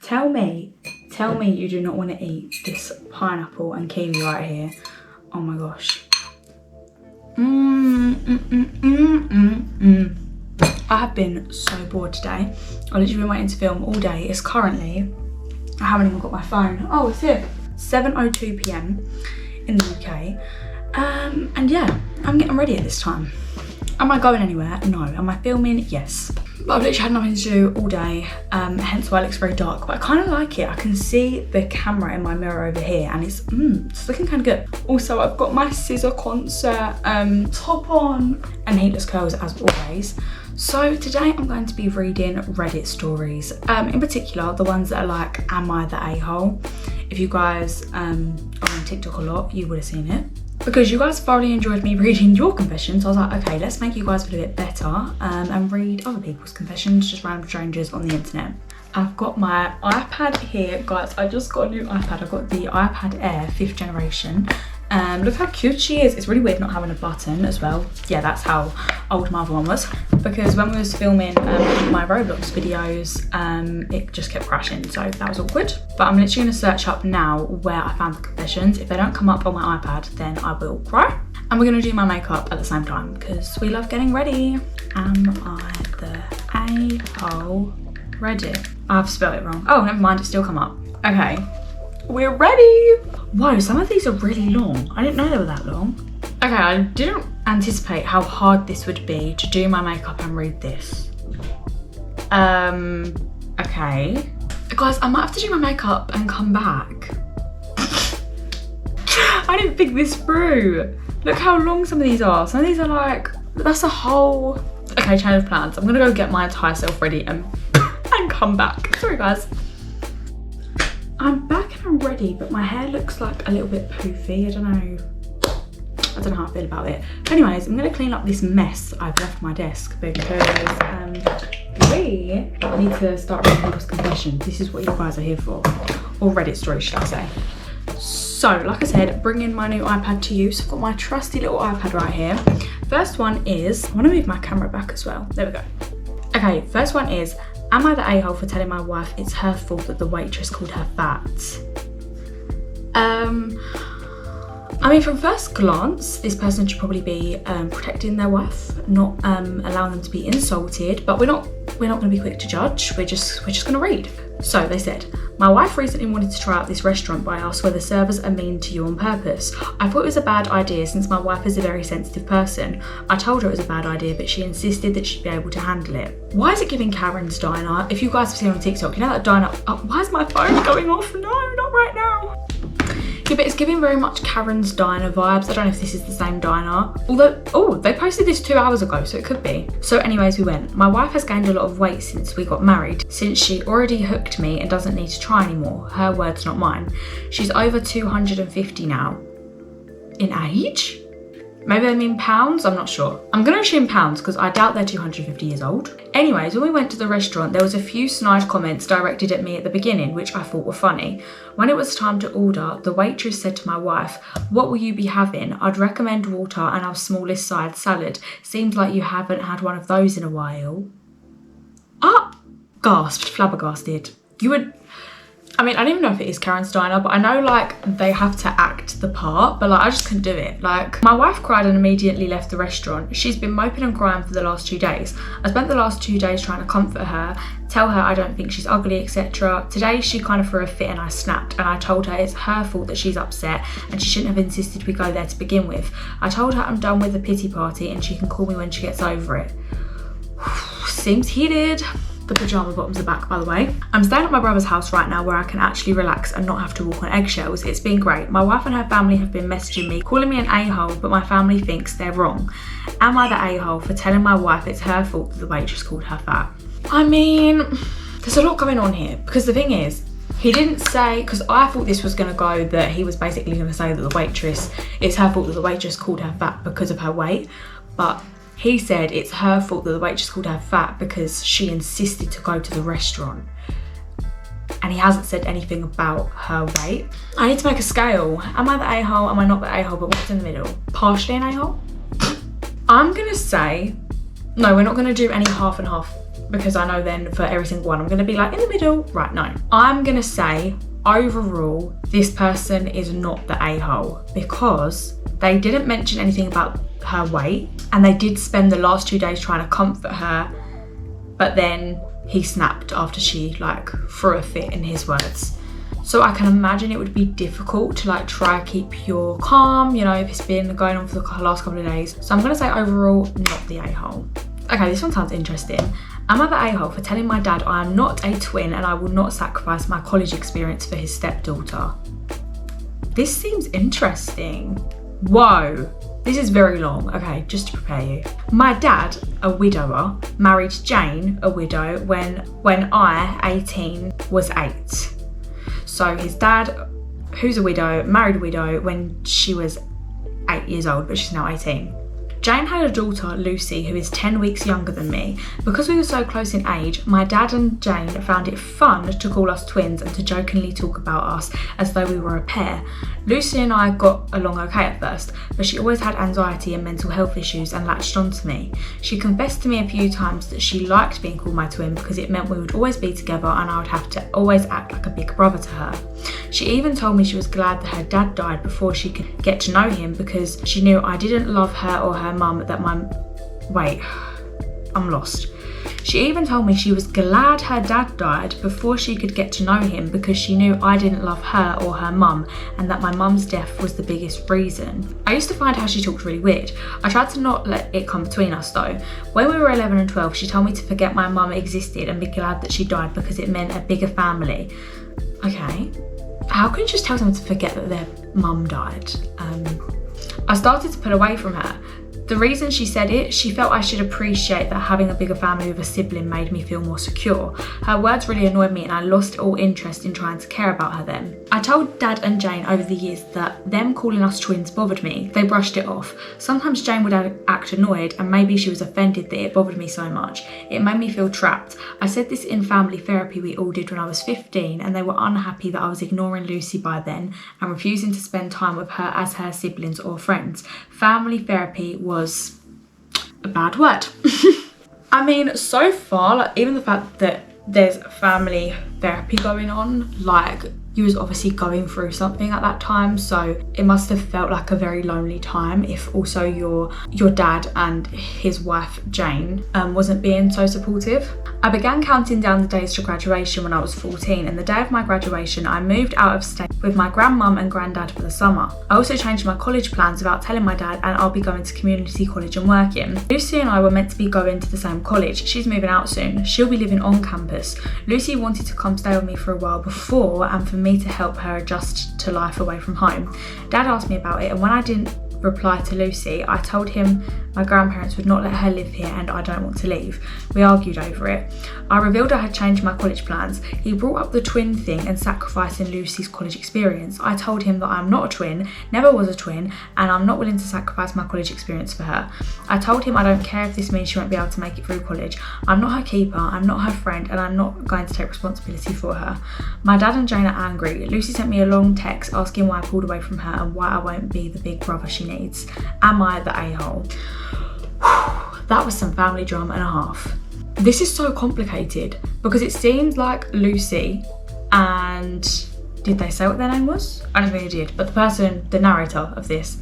Tell me you do not want to eat this pineapple and kiwi right here. Oh my gosh. I have been so bored today. I've literally been waiting to film all day. It's currently, I haven't even got my phone. Oh, it's here. 7:02 p.m. in the UK. And yeah, I'm getting ready at this time. Am I going anywhere? No. Am I filming? Yes. But I've literally had nothing to do all day, hence why it looks very dark. But I kind of like it. I can see the camera in my mirror over here and it's looking kind of good. Also, I've got my Scissor Concert top on and heatless curls as always. So today I'm going to be reading Reddit stories, in particular the ones that are like, am I the a-hole? If you guys are on TikTok a lot, you would have seen it. Because you guys thoroughly enjoyed me reading your confessions, I was like, okay, let's make you guys feel a bit better and read other people's confessions, just random strangers on the internet. I've got my iPad here, guys. I just got a new iPad. I've got the iPad Air 5th generation. Look how cute she is. It's really weird not having a button as well. Yeah, that's how old my other one was. Because when we was filming my Roblox videos, it just kept crashing, so that was awkward. But I'm literally gonna search up now where I found the confessions. If they don't come up on my iPad, then I will cry. And we're gonna do my makeup at the same time because we love getting ready. Am I the a-hole? Reddit. I've spelled it wrong. Oh, never mind, it's still come up. Okay. We're ready. Whoa, some of these are really long. I didn't know they were that long. Okay, I didn't anticipate how hard this would be to do my makeup and read this. Okay. Guys, I might have to do my makeup and come back. I didn't think this through. Look how long some of these are. Some of these are like, that's a whole... Okay, change of plans. I'm gonna go get my entire self ready and come back. Sorry, guys. I'm back and I'm ready, but my hair looks like a little bit poofy. I don't know how I feel about it. But anyways, I'm gonna clean up this mess I've left my desk because we need to start reading people's confessions. This is what you guys are here for. Or Reddit stories, should I say. So, like I said, bringing my new iPad to use. I've got my trusty little iPad right here. First one is, I wanna move my camera back as well. There we go. Okay, first one is, am I the a-hole for telling my wife it's her fault that the waitress called her fat? I mean, from first glance, this person should probably be protecting their wife, not allowing them to be insulted, but we're not going to be quick to judge. We're just going to read. So they said, my wife recently wanted to try out this restaurant, but I asked whether servers are mean to you on purpose. I thought it was a bad idea since my wife is a very sensitive person. I told her it was a bad idea, but she insisted that she'd be able to handle it. Why is it giving Karen's Diner? If you guys have seen on TikTok, you know that diner, why is my phone going off? No, not right now. Yeah, but it's giving very much Karen's Diner vibes. I don't know if this is the same diner. Although, oh, they posted this 2 hours ago, so it could be. So anyways, we went. My wife has gained a lot of weight since we got married, since she already hooked me and doesn't need to try anymore. Her words, not mine. She's over 250 now. In age? Maybe they mean pounds, I'm not sure. I'm gonna assume pounds because I doubt they're 250 years old. Anyways, when we went to the restaurant, there was a few snide comments directed at me at the beginning, which I thought were funny. When it was time to order, the waitress said to my wife, what will you be having? I'd recommend water and our smallest side salad. Seems like you haven't had one of those in a while. Ah! Gasped, flabbergasted. You would... I mean, I don't even know if it is Karen's Diner, but I know like they have to act the part, but like I just couldn't do it. Like my wife cried and immediately left the restaurant. She's been moping and crying for the last 2 days. I spent the last 2 days trying to comfort her, tell her I don't think she's ugly, etc. Today she kind of threw a fit and I snapped and I told her it's her fault that she's upset and she shouldn't have insisted we go there to begin with. I told her I'm done with the pity party and she can call me when she gets over it. Seems heated. The pyjama bottoms are back, by the way. I'm staying at my brother's house right now where I can actually relax and not have to walk on eggshells. It's been great. My wife and her family have been messaging me, calling me an a-hole, but my family thinks they're wrong. Am I the a-hole for telling my wife it's her fault that the waitress called her fat? I mean, there's a lot going on here because the thing is, he didn't say, because I thought this was going to go that he was basically going to say that the waitress, it's her fault that the waitress called her fat because of her weight, but he said it's her fault that the waitress called her fat because she insisted to go to the restaurant. And he hasn't said anything about her weight. I need to make a scale. Am I the a-hole? Am I not the a-hole? But what's in the middle? Partially an a-hole? I'm gonna say, no, we're not gonna do any half and half. because I know then for every single one I'm gonna be like in the middle. Right, no. I'm gonna say overall, this person is not the a-hole because they didn't mention anything about her weight, and they did spend the last 2 days trying to comfort her, but then he snapped after she like threw a fit, in his words. So I can imagine it would be difficult to like try to keep your calm, you know, if it's been going on for the last couple of days. So I'm gonna say overall, not the a-hole. Okay, this one sounds interesting. Am I the a-hole for telling my dad I am not a twin and I will not sacrifice my college experience for his stepdaughter? This seems interesting. Whoa, this is very long. Okay, just to prepare you. My dad, a widower, married Jane, a widow, when I, 18, was 8. So his dad, who's a widow, married a widow when she was 8 years old, but she's now 18. Jane had a daughter, Lucy, who is 10 weeks younger than me. Because we were so close in age, my dad and Jane found it fun to call us twins and to jokingly talk about us as though we were a pair. Lucy and I got along okay at first, but she always had anxiety and mental health issues and latched onto me. She confessed to me a few times that she liked being called my twin because it meant we would always be together and I would have to always act like a big brother to her. She even told me she was glad that her dad died before she could get to know him because she knew I didn't love her or her mum, that wait, I'm lost. She even told me she was glad her dad died before she could get to know him because she knew I didn't love her or her mum and that my mum's death was the biggest reason. I used to find how she talked really weird. I tried to not let it come between us though. When we were 11 and 12, she told me to forget my mum existed and be glad that she died because it meant a bigger family. Okay, how can you just tell someone to forget that their mum died? I started to pull away from her. The reason she said it, she felt I should appreciate that having a bigger family with a sibling made me feel more secure. Her words really annoyed me and I lost all interest in trying to care about her then. I told Dad and Jane over the years that them calling us twins bothered me. They brushed it off. Sometimes Jane would act annoyed and maybe she was offended that it bothered me so much. It made me feel trapped. I said this in family therapy we all did when I was 15 and they were unhappy that I was ignoring Lucy by then and refusing to spend time with her as her siblings or friends. Family therapy was a bad word. I mean, so far, like even the fact that there's family therapy going on, like you was obviously going through something at that time, so it must have felt like a very lonely time if also your dad and his wife Jane wasn't being so supportive. I began counting down the days to graduation when I was 14, and the day of my graduation I moved out of state with my grandmum and granddad for the summer. I also changed my college plans without telling my dad, and I'll be going to community college and working. Lucy and I were meant to be going to the same college. She's moving out soon. She'll be living on campus. Lucy wanted to come stay with me for a while before and for me to help her adjust to life away from home. Dad asked me about it, and when I didn't reply to Lucy, I told him my grandparents would not let her live here and I don't want to leave. We argued over it. I revealed I had changed my college plans. He brought up the twin thing and sacrificing Lucy's college experience. I told him that I'm not a twin, never was a twin, and I'm not willing to sacrifice my college experience for her. I told him I don't care if this means she won't be able to make it through college. I'm not her keeper, I'm not her friend, and I'm not going to take responsibility for her. My dad and Jane are angry. Lucy sent me a long text asking why I pulled away from her and why I won't be the big brother she needs. Am I the a-hole? That was some family drama and a half. This is so complicated because it seems like Lucy and did they say what their name was? I don't think they did, but the person, the narrator of this,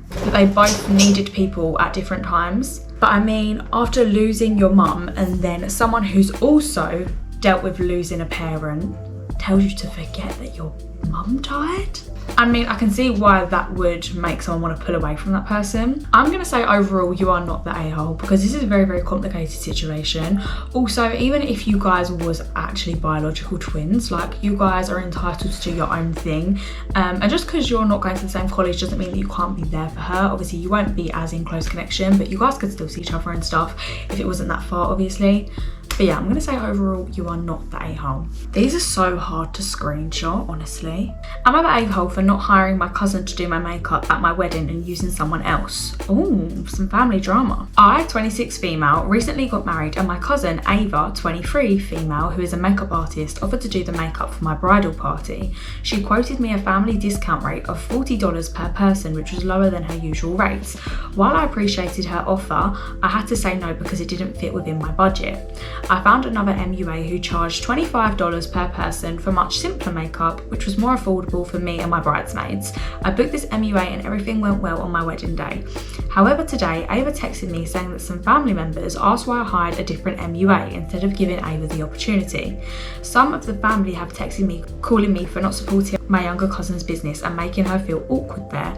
that they both needed people at different times. But I mean, after losing your mum and then someone who's also dealt with losing a parent tells you to forget that your mum died? I mean, I can see why that would make someone want to pull away from that person. I'm going to say overall you are not the a-hole because this is a very, very complicated situation. Also, even if you guys was actually biological twins, like you guys are entitled to do your own thing. And just because you're not going to the same college doesn't mean that you can't be there for her. Obviously, you won't be as in close connection, but you guys could still see each other and stuff if it wasn't that far, obviously. But yeah, I'm going to say overall, you are not the a-hole. These are so hard to screenshot, honestly. Am I the a-hole for not hiring my cousin to do my makeup at my wedding and using someone else? Ooh, some family drama. I, 26 female, recently got married and my cousin, Ava, 23 female, who is a makeup artist, offered to do the makeup for my bridal party. She quoted me a family discount rate of $40 per person, which was lower than her usual rates. While I appreciated her offer, I had to say no because it didn't fit within my budget. I found another MUA who charged $25 per person for much simpler makeup, which was more affordable for me and my bridesmaids. I booked this MUA and everything went well on my wedding day. However, today Ava texted me saying that some family members asked why I hired a different MUA instead of giving Ava the opportunity. Some of the family have texted me calling me for not supporting my younger cousin's business and making her feel awkward there.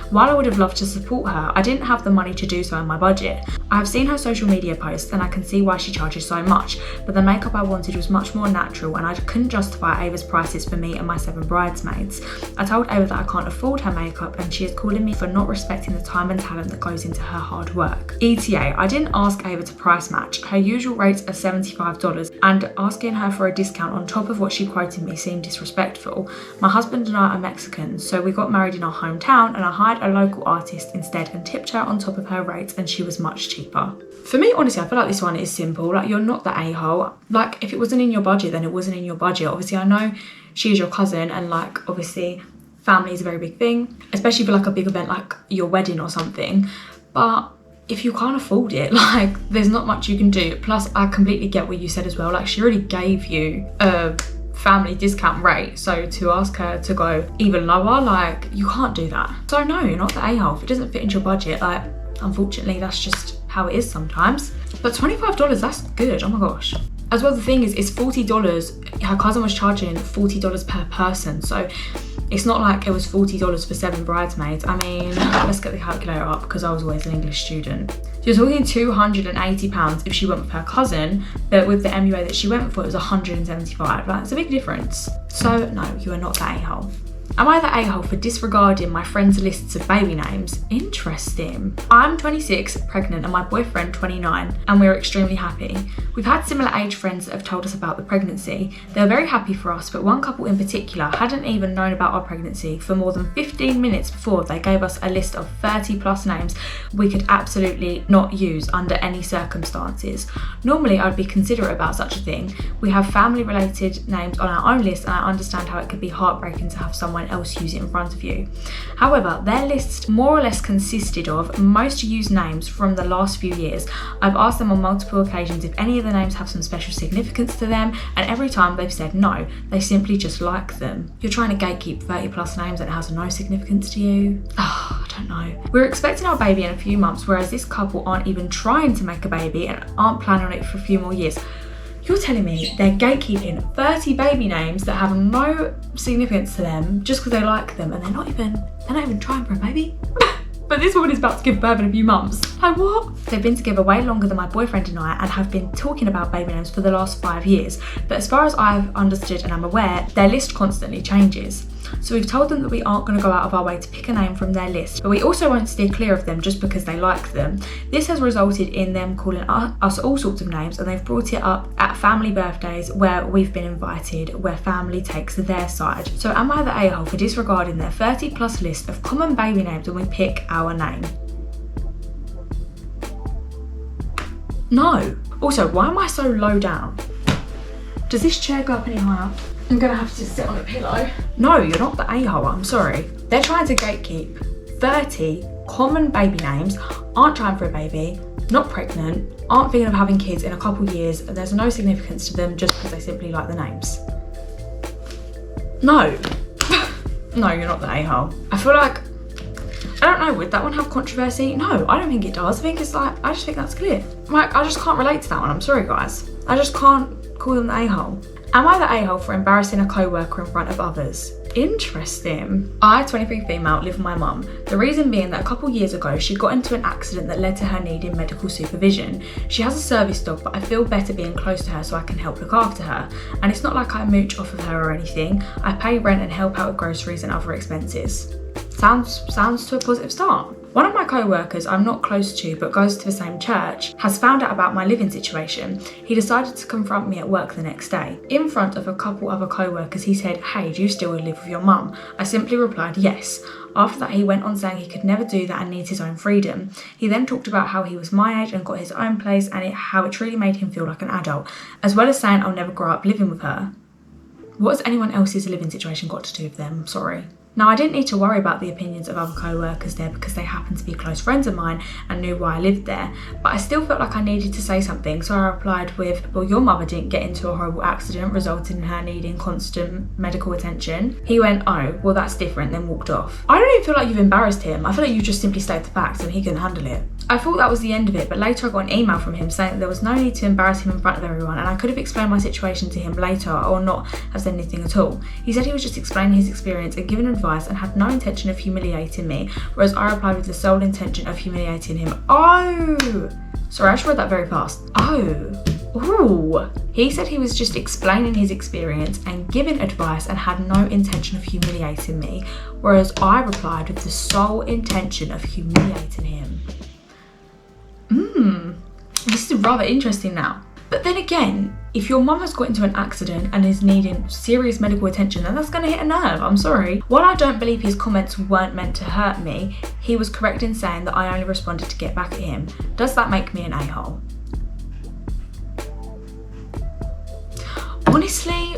While I would have loved to support her, I didn't have the money to do so in my budget. I have seen her social media posts and I can see why she charges so much, but the makeup I wanted was much more natural and I couldn't justify Ava's prices for me and my 7 bridesmaids. I told Ava that I can't afford her makeup and she is calling me for not respecting the time and talent that goes into her hard work. ETA, I didn't ask Ava to price match. Her usual rates are $75 and asking her for a discount on top of what she quoted me seemed disrespectful. My husband and I are Mexican, so we got married in our hometown and I hired a local artist instead and tipped her on top of her rates and she was much cheaper. For me, honestly, I feel like this one is simple. Like, you're not the a-hole. Like, if it wasn't in your budget, then it wasn't in your budget. Obviously, I know she is your cousin and like, obviously, family is a very big thing, especially for like a big event like your wedding or something. But if you can't afford it, like, there's not much you can do. Plus, I completely get what you said as well. Like, she already gave you a family discount rate, so to ask her to go even lower, like, you can't do that. So no, you're not the a-hole. If it doesn't fit into your budget, like, unfortunately, that's just how it is sometimes. But $25, that's good. Oh my gosh. As well, the thing is, it's $40. Her cousin was charging $40 per person, so it's not like it was $40 for 7 bridesmaids. I mean, let's get the calculator up because I was always an English student. So you're talking £280 if she went with her cousin, but with the MUA that she went for, it was $175. Like, it's a big difference. So no, you are not the a-hole. Am I the a-hole for disregarding my friends' lists of baby names? Interesting. I'm 26, pregnant, and my boyfriend 29, and we're extremely happy. We've had similar age friends that have told us about the pregnancy. They were very happy for us, but one couple in particular hadn't even known about our pregnancy for more than 15 minutes before they gave us a list of 30 plus names we could absolutely not use under any circumstances. Normally, I'd be considerate about such a thing. We have family related names on our own list, and I understand how it could be heartbreaking to have someone else use it in front of you. However, their list more or less consisted of most used names from the last few years. I've asked them on multiple occasions if any of the names have some special significance to them, and every time they've said no, they simply just like them. You're trying to gatekeep 30 plus names and it has no significance to you? I don't know. We're expecting our baby in a few months, whereas this couple aren't even trying to make a baby and aren't planning on it for a few more years. You're telling me they're gatekeeping 30 baby names that have no significance to them just because they like them, and they're not even trying for a baby? But this woman is about to give birth in a few months. Like, what? They've been together way longer than my boyfriend and I and have been talking about baby names for the last 5 years. But as far as I've understood and I'm aware, their list constantly changes. So we've told them that we aren't going to go out of our way to pick a name from their list, but we also won't steer clear of them just because they like them. This has resulted in them calling us all sorts of names, and they've brought it up at family birthdays where we've been invited, where family takes their side. So am I the a-hole for disregarding their 30 plus list of common baby names when we pick our name? No. Also, why am I so low down? Does this chair go up any higher? I'm gonna have to sit on a pillow. No, you're not the a-hole, I'm sorry. They're trying to gatekeep 30 common baby names, aren't trying for a baby, not pregnant, aren't thinking of having kids in a couple years, and there's no significance to them just because they simply like the names. No. No, you're not the a-hole. I feel like, I don't know, would that one have controversy? No, I don't think it does. I think it's like, I just think that's clear. Like, I just can't relate to that one, I'm sorry guys. I just can't call them the a-hole. Am I the a-hole for embarrassing a co-worker in front of others? Interesting. I, 23 female, live with my mum. The reason being that a couple years ago, she got into an accident that led to her needing medical supervision. She has a service dog, but I feel better being close to her so I can help look after her. And it's not like I mooch off of her or anything. I pay rent and help out with groceries and other expenses. Sounds to a positive start. One of my co-workers I'm not close to but goes to the same church has found out about my living situation. He decided to confront me at work the next day. In front of a couple other co-workers, he said, "Hey, do you still live with your mum?" I simply replied, "Yes." After that, he went on saying he could never do that and needs his own freedom. He then talked about how he was my age and got his own place and how it truly made him feel like an adult, as well as saying I'll never grow up living with her. What has anyone else's living situation got to do with them? Sorry. Now, I didn't need to worry about the opinions of other co-workers there because they happened to be close friends of mine and knew why I lived there, but I still felt like I needed to say something, so I replied with, well, your mother didn't get into a horrible accident resulting in her needing constant medical attention. He went, oh, well, that's different, then walked off. I don't even feel like you've embarrassed him. I feel like you just simply stated the facts and he couldn't handle it. I thought that was the end of it, but later I got an email from him saying that there was no need to embarrass him in front of everyone, and I could have explained my situation to him later or not have said anything at all. He said he was just explaining his experience and giving advice and had no intention of humiliating me, whereas I replied with the sole intention of humiliating him. Oh! Sorry, I just read that very fast. Oh. Ooh. He said he was just explaining his experience and giving advice and had no intention of humiliating me, whereas I replied with the sole intention of humiliating him. This is rather interesting now. But then again, if your mum has got into an accident and is needing serious medical attention, then that's going to hit a nerve, I'm sorry. While I don't believe his comments weren't meant to hurt me, he was correct in saying that I only responded to get back at him. Does that make me an a-hole? Honestly,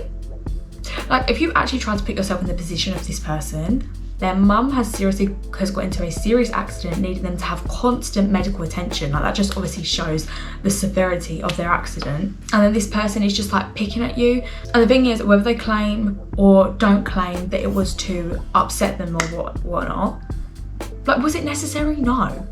like, if you actually try to put yourself in the position of this person, their mum has got into a serious accident, needing them to have constant medical attention. Like, that just obviously shows the severity of their accident. And then this person is just like picking at you. And the thing is, whether they claim or don't claim that it was to upset them or whatnot, like, was it necessary? No.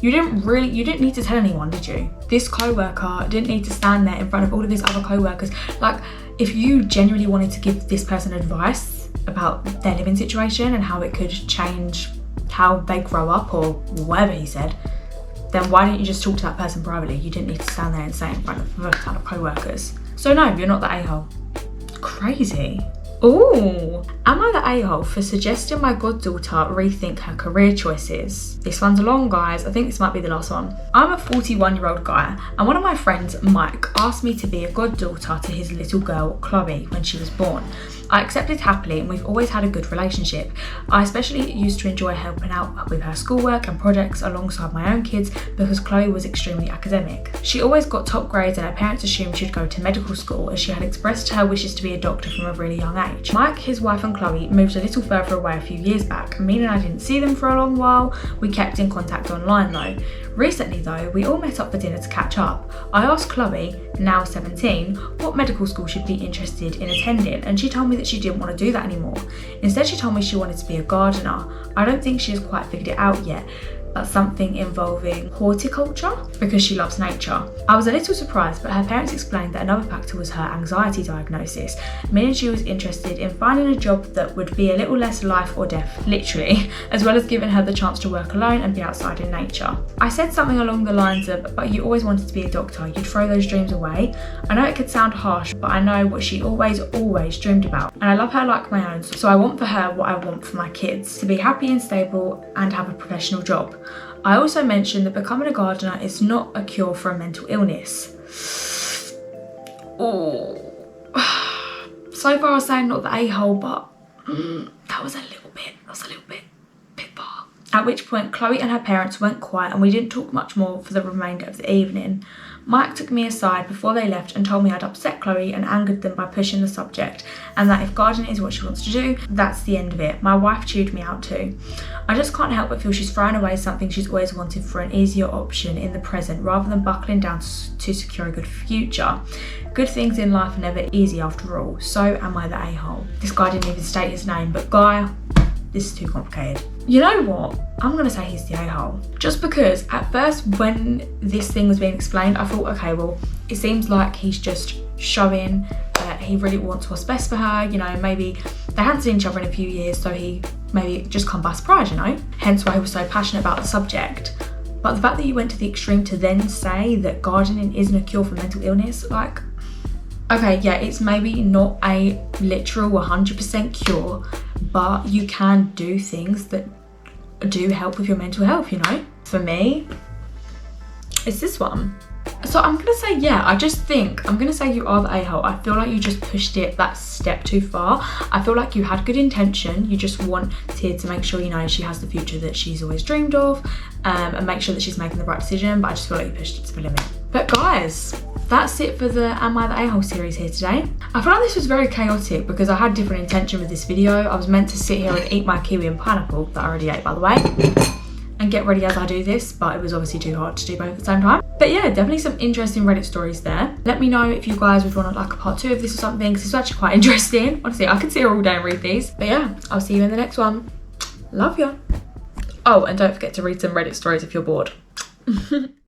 You didn't need to tell anyone, did you? This co-worker didn't need to stand there in front of all of his other co-workers. Like, if you genuinely wanted to give this person advice about their living situation and how it could change how they grow up or whatever he said, then why didn't you just talk to that person privately? You didn't need to stand there and say it in front of a ton of co-workers. So no, you're not the a-hole. Crazy. Ooh, am I the a-hole for suggesting my goddaughter rethink her career choices? This one's long, guys. I think this might be the last one. I'm a 41-year-old guy, and one of my friends, Mike, asked me to be a goddaughter to his little girl, Chloe, when she was born. I accepted happily, and we've always had a good relationship. I especially used to enjoy helping out with her schoolwork and projects alongside my own kids because Chloe was extremely academic. She always got top grades, and her parents assumed she'd go to medical school as she had expressed her wishes to be a doctor from a really young age. Mike, his wife and Chloe moved a little further away a few years back, meaning I didn't see them for a long while. We kept in contact online though. Recently though, we all met up for dinner to catch up. I asked Chloe, now 17, what medical school she'd be interested in attending, and she told me that she didn't want to do that anymore. Instead, she told me she wanted to be a gardener. I don't think she has quite figured it out yet. That's something involving horticulture because she loves nature. I was a little surprised, but her parents explained that another factor was her anxiety diagnosis, meaning she was interested in finding a job that would be a little less life or death, literally, as well as giving her the chance to work alone and be outside in nature. I said something along the lines of, but you always wanted to be a doctor, you'd throw those dreams away. I know it could sound harsh, but I know what she always dreamed about. And I love her like my own, so I want for her what I want for my kids, to be happy and stable and have a professional job. I also mentioned that becoming a gardener is not a cure for a mental illness. Oh, so far I was saying not the a-hole, but that was a little bit far. At which point Chloe and her parents went quiet and we didn't talk much more for the remainder of the evening. Mike took me aside before they left and told me I'd upset Chloe and angered them by pushing the subject, and that if gardening is what she wants to do, that's the end of it. My wife chewed me out too. I just can't help but feel she's throwing away something she's always wanted for an easier option in the present rather than buckling down to secure a good future. Good things in life are never easy after all. So am I the a-hole? This guy didn't even state his name, but guy, this is too complicated. You know what? I'm going to say he's the a-hole. Just because at first when this thing was being explained, I thought, okay, well, it seems like he's just showing that he really wants what's best for her. You know, maybe they hadn't seen each other in a few years, so he maybe just come by surprise, you know? Hence why he was so passionate about the subject. But the fact that you went to the extreme to then say that gardening isn't a cure for mental illness, like, okay, yeah, it's maybe not a literal 100% cure, but you can do things that do help with your mental health, you know? For me, it's this one. So I'm gonna say, yeah, I'm gonna say you are the a-hole. I feel like you just pushed it that step too far. I feel like you had good intention. You just wanted to make sure, you know, she has the future that she's always dreamed of, and make sure that she's making the right decision, but I just feel like you pushed it to the limit. But guys, that's it for the Am I the A-hole series here today. I feel like this was very chaotic because I had different intention with this video. I was meant to sit here and eat my kiwi and pineapple that I already ate, by the way, and get ready as I do this, but it was obviously too hard to do both at the same time. But yeah, definitely some interesting Reddit stories there. Let me know if you guys would want like a part 2 of this or something, because it's actually quite interesting. Honestly, I could sit here all day and read these. But yeah, I'll see you in the next one. Love ya. Oh, and don't forget to read some Reddit stories if you're bored.